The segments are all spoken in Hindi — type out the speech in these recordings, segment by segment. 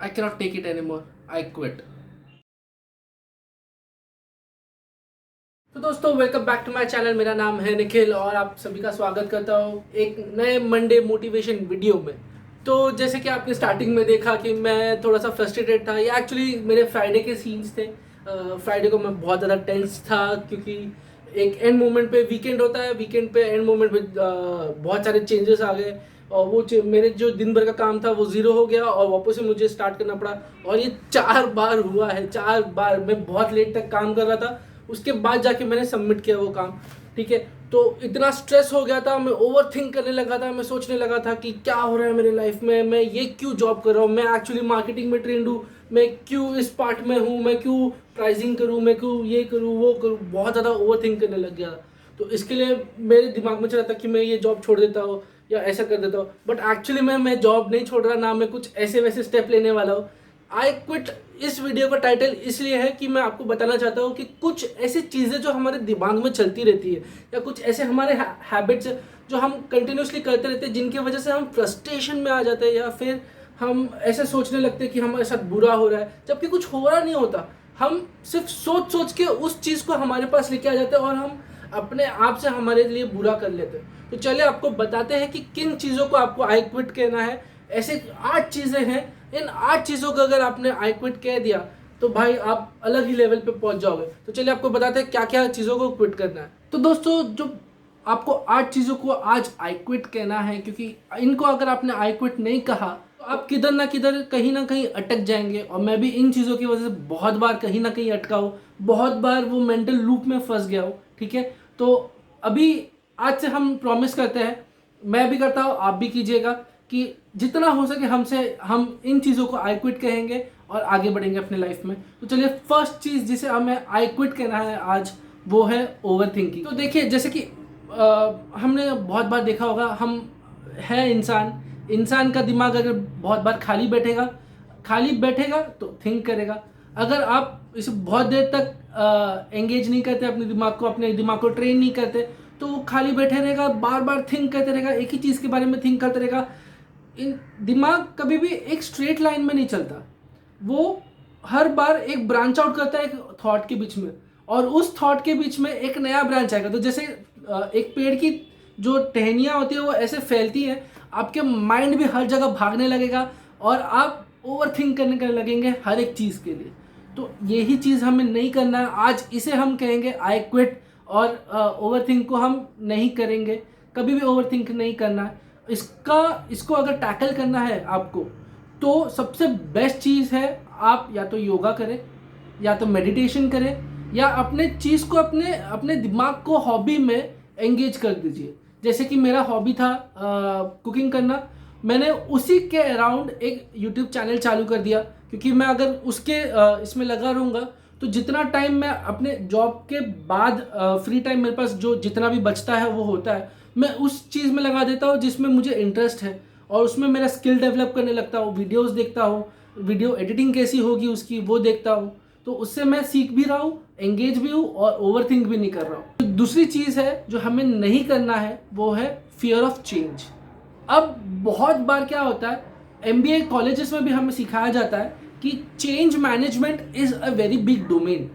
I cannot take it anymore. I quit. तो दोस्तों welcome back to my channel. मेरा नाम है निखिल और आप सभी का स्वागत करता हूँ एक नए मंडे मोटिवेशन वीडियो में। तो जैसे कि आपने स्टार्टिंग में देखा कि मैं थोड़ा सा फ्रस्ट्रेटेड था, ये एक्चुअली मेरे फ्राइडे के सीन्स थे। फ्राइडे को मैं बहुत ज़्यादा टेंस था क्योंकि एक एंड मोमेंट पे वीकेंड होता है, वीकेंड पे एंड मोमेंट पे बहुत सारे चेंजेस आ गए और वो मेरे जो दिन भर का काम था वो ज़ीरो हो गया और वापस से मुझे स्टार्ट करना पड़ा। और ये 4 बार हुआ है, 4 बार। मैं बहुत लेट तक काम कर रहा था, उसके बाद जाके मैंने सबमिट किया वो काम। ठीक है, तो इतना स्ट्रेस हो गया था, मैं ओवर थिंक करने लगा था, मैं सोचने लगा था कि क्या हो रहा है मेरे लाइफ में, मैं ये क्यों जॉब कर रहा हूँ, मैं एक्चुअली मार्केटिंग में ट्रेंड हूँ, मैं क्यों इस पार्ट में हूँ, मैं क्यों प्राइसिंग करूँ, मैं क्यों ये करूँ वो करूँ। बहुत ज़्यादा ओवर थिंक करने लग गया। तो इसके लिए मेरे दिमाग में चला था कि मैं ये जॉब छोड़ देता हूँ या ऐसा कर देता हूँ, बट एक्चुअली मैं जॉब नहीं छोड़ रहा, ना मैं कुछ ऐसे वैसे स्टेप लेने वाला हूँ। आई क्विट इस वीडियो का टाइटल इसलिए है कि मैं आपको बताना चाहता हूँ कि कुछ ऐसी चीज़ें जो हमारे दिमाग में चलती रहती है या कुछ ऐसे हमारे हैबिट्स जो हम कंटिन्यूसली करते रहते हैं, जिनकी वजह से हम फ्रस्ट्रेशन में आ जाते हैं या फिर हम ऐसे सोचने लगते हैं कि हमारे साथ बुरा हो रहा है, जबकि कुछ हो रहा नहीं होता। हम सिर्फ सोच सोच के उस चीज़ को हमारे पास लेके आ जाते हैं और हम अपने आप से हमारे लिए बुरा कर लेते हैं। तो चलिए आपको बताते हैं कि किन चीज़ों को आपको आई क्विट कहना है। ऐसे 8 चीज़ें हैं, इन 8 चीज़ों को अगर आपने आई क्विट कह दिया तो भाई आप अलग ही लेवल पे पहुंच जाओगे। तो चलिए आपको बताते हैं क्या क्या चीज़ों को क्विट करना है। तो दोस्तों जो आपको 8 चीज़ों को आज आई क्विट कहना है, क्योंकि इनको अगर आपने आई क्विट नहीं कहा तो आप किधर ना कहीं अटक जाएंगे। और मैं भी इन चीज़ों की वजह से बहुत बार कहीं ना कहीं अटका हूँ, बहुत बार वो मेंटल लूप में फंस गया हूँ। ठीक है, तो अभी आज से हम प्रॉमिस करते हैं, मैं भी करता हूँ आप भी कीजिएगा, कि जितना हो सके हमसे हम इन चीज़ों को आई क्विट कहेंगे और आगे बढ़ेंगे अपने लाइफ में। तो चलिए फर्स्ट चीज़ जिसे हमें आई क्विट कहना है आज, वो है ओवर थिंकिंग। तो देखिए जैसे कि हमने बहुत बार देखा होगा, हम है इंसान का दिमाग अगर बहुत बार खाली बैठेगा तो थिंक करेगा। अगर आप इसे बहुत देर तक एंगेज नहीं करते, अपने दिमाग को ट्रेन नहीं करते, तो वो खाली बैठे रहेगा, बार बार थिंक करते रहेगा, एक ही चीज़ के बारे में थिंक करते रहेगा। इन दिमाग कभी भी एक स्ट्रेट लाइन में नहीं चलता, वो हर बार एक ब्रांच आउट करता है एक थॉट के बीच में, और उस थॉट के बीच में एक नया ब्रांच आएगा। तो जैसे एक पेड़ की जो टहनियाँ होती है वो ऐसे फैलती हैं, आपके माइंड भी हर जगह भागने लगेगा और आप ओवर थिंक करने लगेंगे हर एक चीज़ के लिए। तो यही चीज़ हमें नहीं करना है। आज इसे हम कहेंगे आई क्विट, और ओवर थिंक को हम नहीं करेंगे, कभी भी ओवर थिंक नहीं करना है। इसको अगर टैकल करना है आपको, तो सबसे बेस्ट चीज़ है आप या तो योगा करें, या तो मेडिटेशन करें, या अपने चीज़ को अपने अपने दिमाग को हॉबी में एंगेज कर दीजिए। जैसे कि मेरा हॉबी था कुकिंग करना, मैंने उसी के अराउंड एक यूट्यूब चैनल चालू कर दिया, क्योंकि मैं अगर उसके इसमें लगा रहूँगा तो जितना टाइम मैं अपने जॉब के बाद फ्री टाइम मेरे पास जो जितना भी बचता है वो होता है, मैं उस चीज़ में लगा देता हूँ जिसमें मुझे इंटरेस्ट है, और उसमें मेरा स्किल डेवलप करने लगता हूँ, वीडियोस देखता हूँ, वीडियो एडिटिंग कैसी होगी उसकी वो देखता हूँ। तो उससे मैं सीख भी रहा हूँ, एंगेज भी हूँ और ओवर थिंक भी नहीं कर रहा हूँ। तो दूसरी चीज़ है जो हमें नहीं करना है, वो है फियर ऑफ चेंज। अब बहुत बार क्या होता है, एमबीए कॉलेजेस में भी हमें सिखाया जाता है कि change management is a very big domain,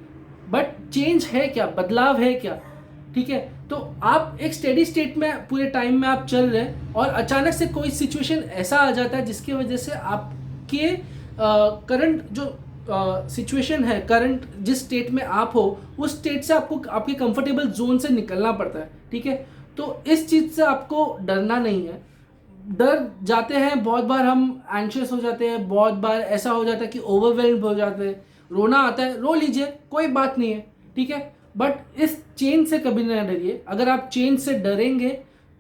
but change है क्या, बदलाव है क्या। ठीक है, तो आप एक स्टेडी स्टेट में पूरे टाइम में आप चल रहे हैं और अचानक से कोई सिचुएशन ऐसा आ जाता है जिसकी वजह से आपके करंट जो सिचुएशन है, करंट जिस स्टेट में आप हो उस स्टेट से आपको आपके कंफर्टेबल जोन से निकलना पड़ता है। ठीक है, तो इस चीज़ से आपको डरना नहीं है। डर जाते हैं बहुत बार, हम एंशियस हो जाते हैं, बहुत बार ऐसा हो जाता है कि ओवरवेल्म्ड हो जाते हैं, रोना आता है, रो लीजिए, कोई बात नहीं है। ठीक है, बट इस चेंज से कभी ना डरिए। अगर आप चेंज से डरेंगे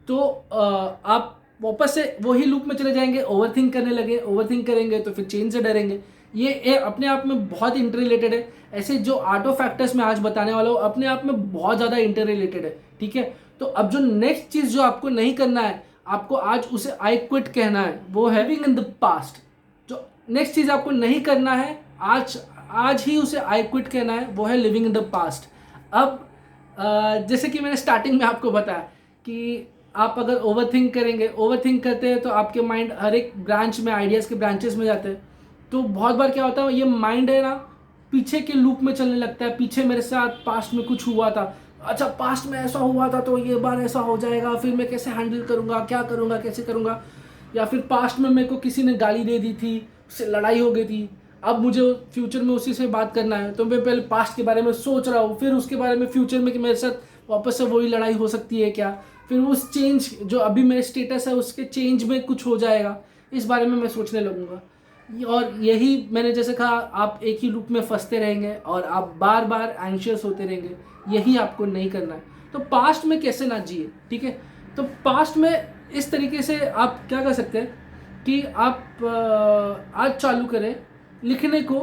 तो आप वापस से वही लूप में चले जाएंगे, ओवरथिंक करने लगे, ओवरथिंक करेंगे तो फिर चेंज से डरेंगे। ये अपने आप में बहुत इंटर रिलेटेड है। ऐसे जो आर्ट ऑफ फैक्टर्स मैं आज बताने वाला हूँ अपने आप में बहुत ज़्यादा इंटर रिलेटेड है। ठीक है, तो अब जो नेक्स्ट चीज़ जो आपको नहीं करना है, आपको आज उसे आई क्विट कहना है, वो है लिविंग इन द पास्ट। जो नेक्स्ट चीज़ आपको नहीं करना है, आज आज ही उसे आई क्विट कहना है, वो है लिविंग इन द पास्ट। अब जैसे कि मैंने स्टार्टिंग में आपको बताया कि आप अगर ओवरथिंक करते हैं तो आपके माइंड हर एक ब्रांच में, आइडियाज़ के ब्रांचेस में जाते हैं। तो बहुत बार क्या होता है, ये माइंड है ना पीछे के लूप में चलने लगता है, पीछे मेरे साथ पास्ट में कुछ हुआ था, अच्छा पास्ट में ऐसा हुआ था तो ये बार ऐसा हो जाएगा, फिर मैं कैसे हैंडल करूँगा, क्या करूँगा, कैसे करूँगा। या फिर पास्ट में मेरे को किसी ने गाली दे दी थी, उससे लड़ाई हो गई थी, अब मुझे फ्यूचर में उसी से बात करना है, तो मैं पहले पास्ट के बारे में सोच रहा हूँ, फिर उसके बारे में फ्यूचर में कि मेरे साथ वापस से वही लड़ाई हो सकती है क्या, फिर उस चेंज जो अभी मेरे स्टेटस है उसके चेंज में कुछ हो जाएगा, इस बारे में मैं सोचने लगूँगा। और यही मैंने जैसे कहा, आप एक ही लूप में फंसते रहेंगे और आप बार बार एंशियस होते रहेंगे, यही आपको नहीं करना है। तो पास्ट में कैसे ना जिए, ठीक है। तो पास्ट में इस तरीके से आप क्या कर सकते हैं कि आप आज चालू करें लिखने को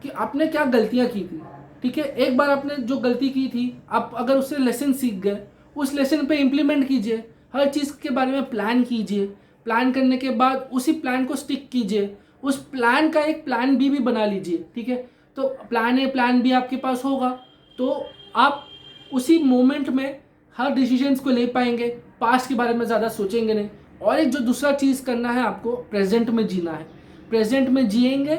कि आपने क्या गलतियां की थी, ठीक है। एक बार आपने जो गलती की थी, आप अगर उससे लेसन सीख गए, उस लेसन पे इम्प्लीमेंट कीजिए, हर चीज़ के बारे में प्लान कीजिए, प्लान करने के बाद उसी प्लान को स्टिक कीजिए, उस प्लान का एक प्लान बी भी बना लीजिए, ठीक है। तो प्लान ए प्लान बी आपके पास होगा तो आप उसी मोमेंट में हर डिसीजंस को ले पाएंगे, पास्ट के बारे में ज़्यादा सोचेंगे नहीं। और एक जो दूसरा चीज़ करना है, आपको प्रेजेंट में जीना है। प्रेजेंट में जिएंगे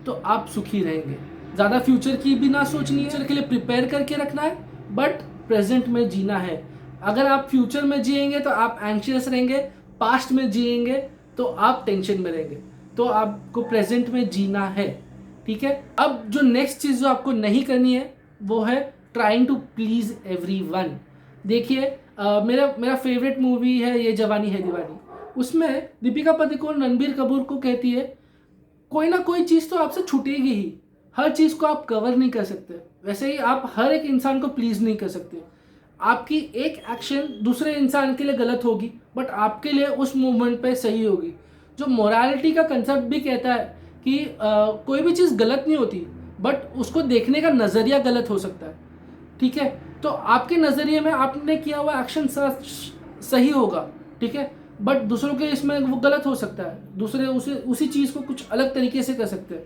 तो आप सुखी रहेंगे। ज़्यादा फ्यूचर की भी ना सोचनी है, फ्यूचर के लिए प्रिपेयर करके रखना है, बट प्रेजेंट में जीना है। अगर आप फ्यूचर में जिएंगे तो आप एंशियस रहेंगे, पास्ट में जिएंगे तो आप टेंशन में रहेंगे। तो आपको प्रेजेंट में जीना है, ठीक है। अब जो नेक्स्ट चीज़ जो आपको नहीं करनी है वो है ट्राइंग टू प्लीज एवरीवन। देखिए मेरा मेरा फेवरेट मूवी है ये जवानी है दीवानी। उसमें दीपिका पादुकोण रणबीर कपूर को कहती है, कोई ना कोई चीज़ तो आपसे छूटेगी ही, हर चीज़ को आप कवर नहीं कर सकते, वैसे ही आप हर एक इंसान को प्लीज़ नहीं कर सकते। आपकी एक एक्शन दूसरे इंसान के लिए गलत होगी बट आपके लिए उस मोमेंट पे सही होगी। जो मोरालिटी का कंसेप्ट भी कहता है कि कोई भी चीज़ गलत नहीं होती, बट उसको देखने का नज़रिया गलत हो सकता है, ठीक है। तो आपके नज़रिए में आपने किया हुआ एक्शन सही होगा, ठीक है, बट दूसरों के इसमें वो गलत हो सकता है, दूसरे उसी चीज़ को कुछ अलग तरीके से कर सकते हैं।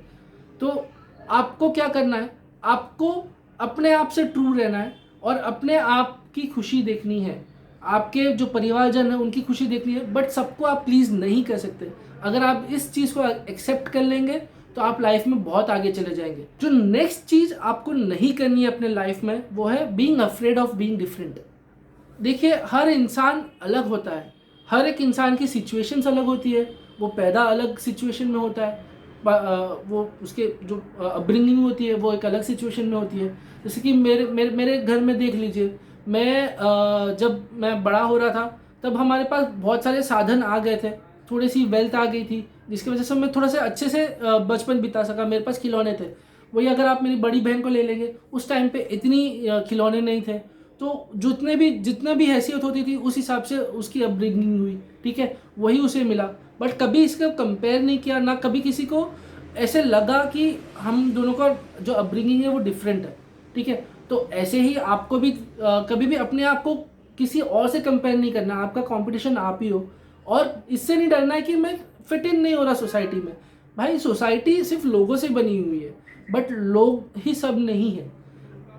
तो आपको क्या करना है, आपको अपने आप से ट्रू रहना है और अपने आप की खुशी देखनी है, आपके जो परिवारजन है उनकी खुशी देखनी है, बट सबको आप प्लीज़ नहीं कर सकते। अगर आप इस चीज़ को एक्सेप्ट कर लेंगे तो आप लाइफ में बहुत आगे चले जाएंगे। जो नेक्स्ट चीज़ आपको नहीं करनी है अपने लाइफ में वो है being afraid of being different. देखिए हर इंसान अलग होता है, हर एक इंसान की सिचुएशंस अलग होती है, वो पैदा अलग सिचुएशन में होता है, वो उसके जो अपब्रिंगिंग होती है वो एक अलग सिचुएशन में होती है। जैसे कि मेरे मेरे मेरे घर में देख लीजिए, मैं जब मैं बड़ा हो रहा था तब हमारे पास बहुत सारे साधन आ गए थे, थोड़ी सी वेल्थ आ गई थी, जिसकी वजह से मैं थोड़ा सा अच्छे से बचपन बिता सका। मेरे पास खिलौने थे, वही अगर आप मेरी बड़ी बहन को ले लेंगे, उस टाइम पे इतनी खिलौने नहीं थे, तो जितना भी हैसियत होती थी उस हिसाब से उसकी अपब्रिंगिंग हुई, ठीक है, वही उसे मिला। बट कभी इसका कंपेयर नहीं किया, ना कभी किसी को ऐसे लगा कि हम दोनों का जो अपब्रिंगिंग है वो डिफरेंट है, ठीक है। तो ऐसे ही आपको भी कभी भी अपने आप को किसी और से कंपेयर नहीं करना, आपका कंपटीशन आप ही हो। और इससे नहीं डरना है कि मैं फिट इन नहीं हो रहा सोसाइटी में। भाई सोसाइटी सिर्फ लोगों से बनी हुई है, बट लोग ही सब नहीं है,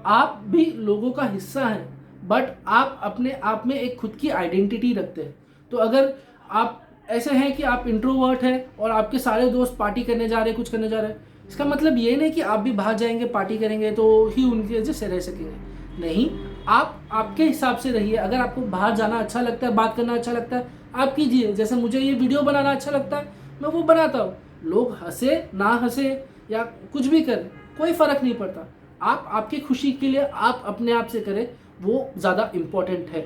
आप भी लोगों का हिस्सा हैं, बट आप अपने आप में एक खुद की आइडेंटिटी रखते हैं। तो अगर आप ऐसे हैं कि आप इंट्रोवर्ट हैं और आपके सारे दोस्त पार्टी करने जा रहे हैं, कुछ करने जा रहे हैं, इसका मतलब ये नहीं कि आप भी बाहर जाएंगे पार्टी करेंगे तो ही उनकी वजह से रह सकेंगे। नहीं, आप आपके हिसाब से रहिए। अगर आपको बाहर जाना अच्छा लगता है, बात करना अच्छा लगता है, आप कीजिए। जैसे मुझे ये वीडियो बनाना अच्छा लगता है, मैं वो बनाता हूँ। लोग हंसे ना हंसे या कुछ भी करें, कोई फ़र्क नहीं पड़ता। आप आपकी खुशी के लिए आप अपने आप से करें, वो ज़्यादा इम्पोर्टेंट है।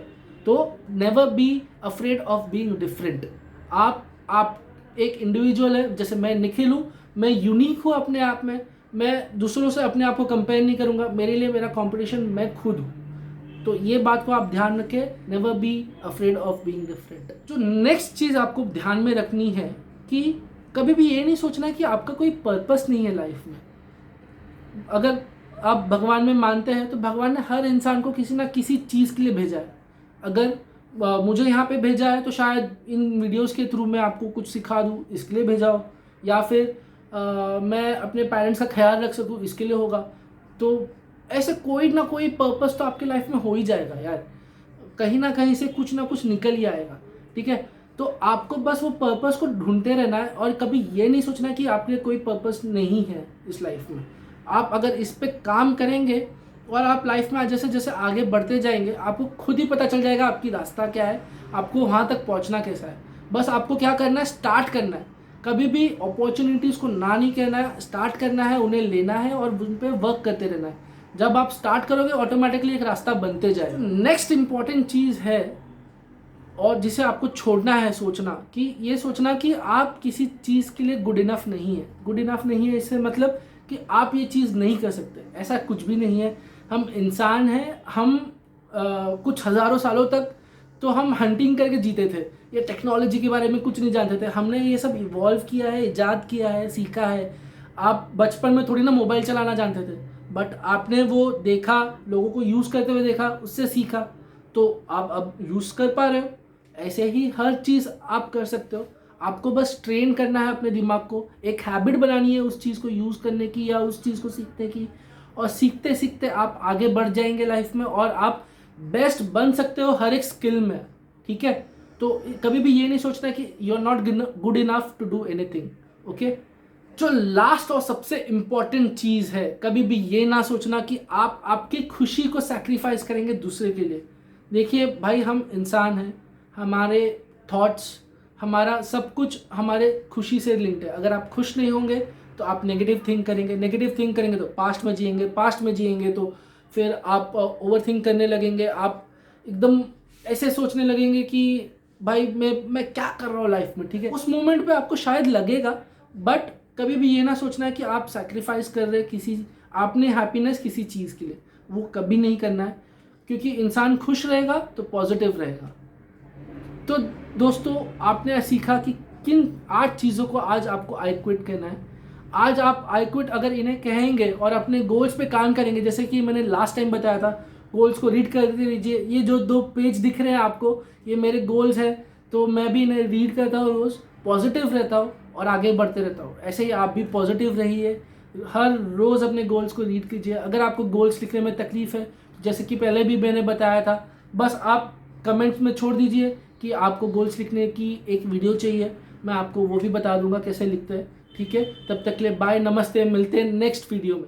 तो never be afraid of being different. आप एक इंडिविजुअल है, जैसे मैं निखिल हूँ, मैं यूनिक हूँ अपने आप में, मैं दूसरों से अपने आप को कंपेयर नहीं करूँगा। मेरे लिए मेरा कंपटीशन मैं खुद हूँ। तो ये बात को आप ध्यान रखें, never be afraid of being different. जो नेक्स्ट चीज़ आपको ध्यान में रखनी है कि कभी भी ये नहीं सोचना कि आपका कोई पर्पस नहीं है लाइफ में। अगर आप भगवान में मानते हैं तो भगवान ने हर इंसान को किसी ना किसी चीज़ के लिए भेजा है। अगर मुझे यहाँ पे भेजा है तो शायद इन वीडियोस के थ्रू मैं आपको कुछ सिखा दूँ, इसके लिए भेजा हो, या फिर मैं अपने पेरेंट्स का ख्याल रख सकूँ, इसके लिए होगा। तो ऐसे कोई ना कोई पर्पस तो आपके लाइफ में हो ही जाएगा यार, कहीं ना कहीं से कुछ ना कुछ निकल ही आएगा, ठीक है। तो आपको बस वो पर्पस को ढूंढते रहना है और कभी ये नहीं सोचना कि आपके कोई पर्पस नहीं है इस लाइफ में। आप अगर इस पे काम करेंगे और आप लाइफ में जैसे जैसे आगे बढ़ते जाएंगे, आपको खुद ही पता चल जाएगा आपकी रास्ता क्या है, आपको वहाँ तक पहुँचना कैसा है। बस आपको क्या करना है, स्टार्ट करना है। कभी भी अपॉर्चुनिटीज़ को ना नहीं कहना है, स्टार्ट करना है, उन्हें लेना है और उन पर वर्क करते रहना है। जब आप स्टार्ट करोगे ऑटोमेटिकली एक रास्ता बनते जाएगा। नेक्स्ट इंपॉर्टेंट चीज़ है और जिसे आपको छोड़ना है, सोचना कि ये सोचना कि आप किसी चीज़ के लिए गुड इनफ नहीं है। गुड इनफ नहीं है इससे मतलब कि आप ये चीज़ नहीं कर सकते, ऐसा कुछ भी नहीं है। हम इंसान हैं, हम कुछ हज़ारों सालों तक तो हम हंटिंग करके जीते थे, ये टेक्नोलॉजी के बारे में कुछ नहीं जानते थे। हमने ये सब इवॉल्व किया है, इजाद किया है, सीखा है। आप बचपन में थोड़ी ना मोबाइल चलाना जानते थे, बट आपने वो देखा, लोगों को यूज़ करते हुए देखा, उससे सीखा, तो आप अब यूज़ कर पा रहे हो। ऐसे ही हर चीज़ आप कर सकते हो। आपको बस ट्रेन करना है अपने दिमाग को, एक हैबिट बनानी है उस चीज़ को यूज़ करने की या उस चीज़ को सीखने की, और सीखते सीखते आप आगे बढ़ जाएंगे लाइफ में और आप बेस्ट बन सकते हो हर एक स्किल में। ठीक है, तो कभी भी ये नहीं सोचना कि you are not good enough to do anything. Okay, जो लास्ट और सबसे इम्पॉर्टेंट चीज़ है, कभी भी ये ना सोचना कि आप आपकी खुशी को सैक्रिफाइस करेंगे दूसरे के लिए। देखिए भाई, हम इंसान हैं, हमारे थॉट्स, हमारा सब कुछ हमारे खुशी से लिंक्ड है। अगर आप खुश नहीं होंगे तो आप नेगेटिव थिंक करेंगे, नेगेटिव थिंक करेंगे तो पास्ट में जिएंगे, पास्ट में जिएंगे तो फिर आप ओवर थिंक करने लगेंगे। आप एकदम ऐसे सोचने लगेंगे कि भाई मैं क्या कर रहा हूँ लाइफ में। ठीक है, उस मोमेंट पे आपको शायद लगेगा, बट कभी भी ये ना सोचना है कि आप सैक्रिफाइस कर रहे किसी, आपने हैप्पीनेस किसी चीज़ के लिए, वो कभी नहीं करना है। क्योंकि इंसान खुश रहेगा तो पॉजिटिव रहेगा। तो दोस्तों, आपने सीखा कि किन 8 चीज़ों को आज आपको आई क्विट कहना है। आज आप आई क्विट अगर इन्हें कहेंगे और अपने गोल्स पे काम करेंगे, जैसे कि मैंने लास्ट टाइम बताया था, गोल्स को रीड कर लीजिए। ये जो 2 पेज दिख रहे हैं आपको, ये मेरे गोल्स हैं, तो मैं भी इन्हें रीड करता हूँ, रोज़ पॉजिटिव रहता हूँ और आगे बढ़ते रहता हूँ। ऐसे ही आप भी पॉजिटिव रहिए, हर रोज़ अपने गोल्स को रीड कीजिए। अगर आपको गोल्स लिखने में तकलीफ़ है, जैसे कि पहले भी मैंने बताया था, बस आप कमेंट्स में छोड़ दीजिए कि आपको गोल्स लिखने की एक वीडियो चाहिए, मैं आपको वो भी बता दूंगा कैसे लिखते हैं। ठीक है, तब तक के लिए बाय, नमस्ते, मिलते हैं नेक्स्ट वीडियो में।